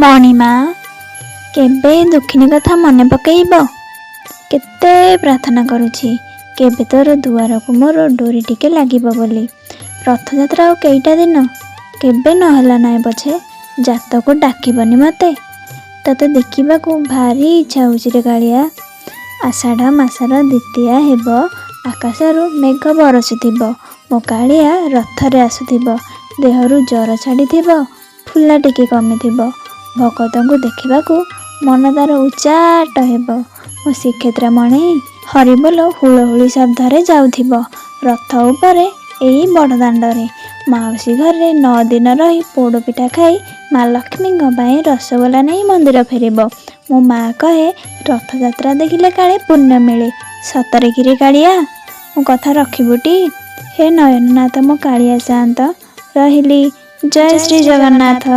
मणिमा केबे दुखिनी कथा मन पकईब केते प्रार्थना करुछि केबे तोर दुआर को मोर डोरी टिके लागिब बोली। रथयात्रा आ कईटा दिन केबे नहला नाय पछे जात को डाकिबनी मते तते देखा भारी इच्छा होछि रे कालिया। आषाढ़ मासर द्वितीया हेब आकाशरू मेघ बरसुथिब मो कालिया रथरे आसुथिब देहरु जर छाड़िथिब फुला टिके कमिथिब भगत को देखा मन तार उचाट हेब मो श्रीक्षेत्र मणि हरिबोल हुलहुली शब्द जाउथिब रथ उपरे एई बड़दाण्डरे माउसी घरे 9 दिन रही पोड़पिठा खाई माँ लक्ष्मी रसगोला नहीं मंदिर फेरब। मो माँ कहे रथयात्रा देखिले काले पुण्य मिले सतरे किरे कालिया मो कथा रखिबुटी। हे नयननाथ मो कालिया शांत रहिली। जय श्री जगन्नाथ।